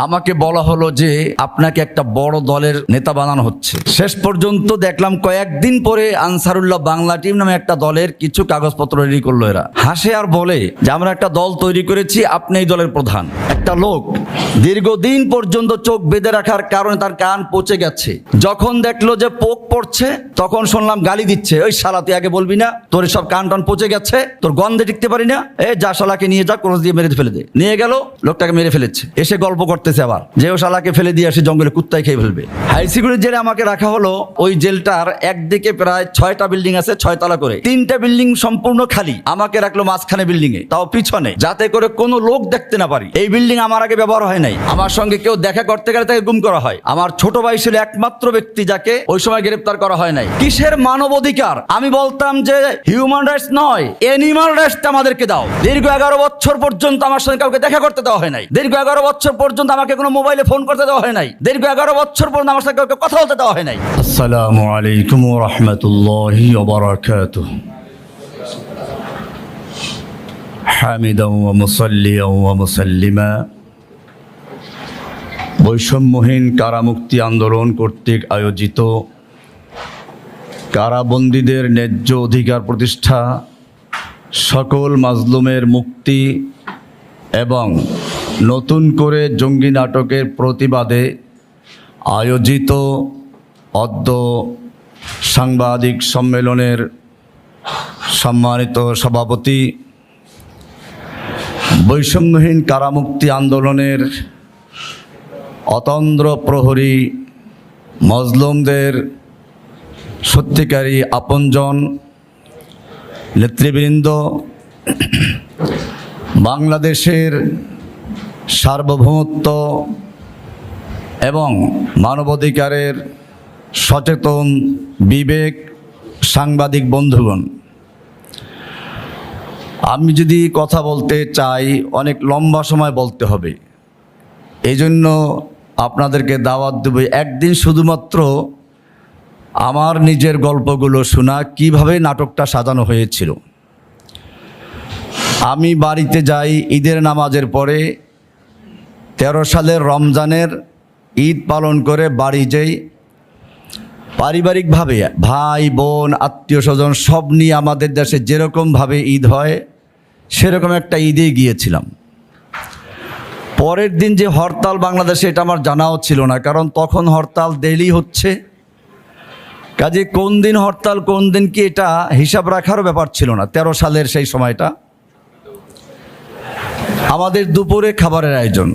আমাকে বলা হলো যে আপনাকে একটা বড় দলের নেতা বানানো হচ্ছে। শেষ পর্যন্ত দেখলাম কয়েকদিন পরে আনসারুল্লাহ বাংলা টিম নামে একটা দলের কিছু কাগজপত্র রেডি করলো। এরা হাসে আর বলে যে আমরা একটা দল তৈরি করেছি, আপনি এই দলের প্রধান। একটা লোক দীর্ঘদিন পর্যন্ত চোখ বেঁধে রাখার কারণে তার কান পচে গেছে। যখন দেখলো যে পোক পড়ছে তখন শুনলাম গালি দিচ্ছে, ওই শালা তুই আগে বলবি না, তোর সব কান টান পচে গেছে, তোর গন্ধে টিকতে পারি না, যা শালাকে নিয়ে যা, ক্রস দিয়ে মেরে ফেলে দে। নিয়ে গেল, লোকটাকে মেরে ফেলেছে। এসে গল্প করতেছে আবার যে ও শালাকে ফেলে দিয়ে আসে জঙ্গলে কুত্তায় খেয়ে ফেলবে। হাই সিকিউরিটি জেলে আমাকে রাখা হলো। ওই জেলটার একদিকে প্রায় 6টা বিল্ডিং আছে, 6 তলা করে। 3টা বিল্ডিং সম্পূর্ণ খালি, আমাকে রাখলো মাঝখানে বিল্ডিং এ, তাও পিছনে, যাতে করে কোনো লোক দেখতে না পারি। এই বিল্ডিং আমার আগে ব্যবহার হয় নাই। আমার সঙ্গে কেউ দেখা করতে গেলে তাকে গুম করা হয়। আমার ছোট ভাই ছিল একমাত্র ব্যক্তি যাকে ওই সময় গ্রেফতার করা হয় নাই। কিসের মানবাধিকার? আমি বলতাম যে হিউম্যান রাইটস নয়, অ্যানিমাল রাইটস আমাদেরকে দাও। দীর্ঘ 11 বছর পর্যন্ত আমার সঙ্গে কাউকে দেখা করতে দেওয়া হয় নাই। দীর্ঘ 11 বছর পর্যন্ত আমাকে কোনো মোবাইলে ফোন করতে দেওয়া হয় নাই। দীর্ঘ 11 বছর পর্যন্ত আমার সঙ্গে কাউকে কথা বলতে দেওয়া হয় নাই। আসসালামু আলাইকুম ওয়া রাহমাতুল্লাহি ওয়া বারাকাতুহু। হামিদান ওয়া মুসাল্লিয়ান ওয়া মুসাল্লিমা। বৈষম্যহীন কারামুক্তি আন্দোলন কর্তৃক আয়োজিত কারাবন্দীদের ন্যায্য অধিকার প্রতিষ্ঠা, সকল মাজলুমের মুক্তি এবং নতুন করে জঙ্গি নাটকের প্রতিবাদে আয়োজিত অদ্য সাংবাদিক সম্মেলনের সম্মানিত সভাপতি, বৈষম্যহীন কারামুক্তি আন্দোলনের অতন্দ্র প্রহরী, মজলুমদের সত্যিকারী আপনজন নেতৃবৃন্দ, বাংলাদেশের সার্বভৌমত্ব এবং মানবাধিকারের সচেতন বিবেক সাংবাদিক বন্ধুগণ, আমি যদি কথা বলতে চাই অনেক লম্বা সময় বলতে হবে। এই জন্য আপনাদেরকে দাওয়াত দেব একদিন শুধুমাত্র আমার নিজের গল্পগুলো শোনা, কিভাবে নাটকটা সাজানো হয়েছিল। আমি বাড়িতে যাই ঈদের নামাজের পরে, 13 সালের রমজানের ঈদ পালন করে বাড়ি যাই। পারিবারিকভাবে ভাই বোন আত্মীয় স্বজন সব নিয়ে আমাদের দেশে যেরকমভাবে ঈদ হয় সেরকম একটা ঈদে গিয়েছিলাম। পরের দিন যে হরতাল বাংলাদেশে, এটা আমার জানাও ছিল না, কারণ তখন হরতাল ডেইলি হচ্ছে। কাজে কোন দিন হরতাল কোন দিন কি এটা হিসাব রাখারও ব্যাপার ছিল না। 13 সালের সেই সময়টা আমাদের দুপুরে খাবারের আয়োজন।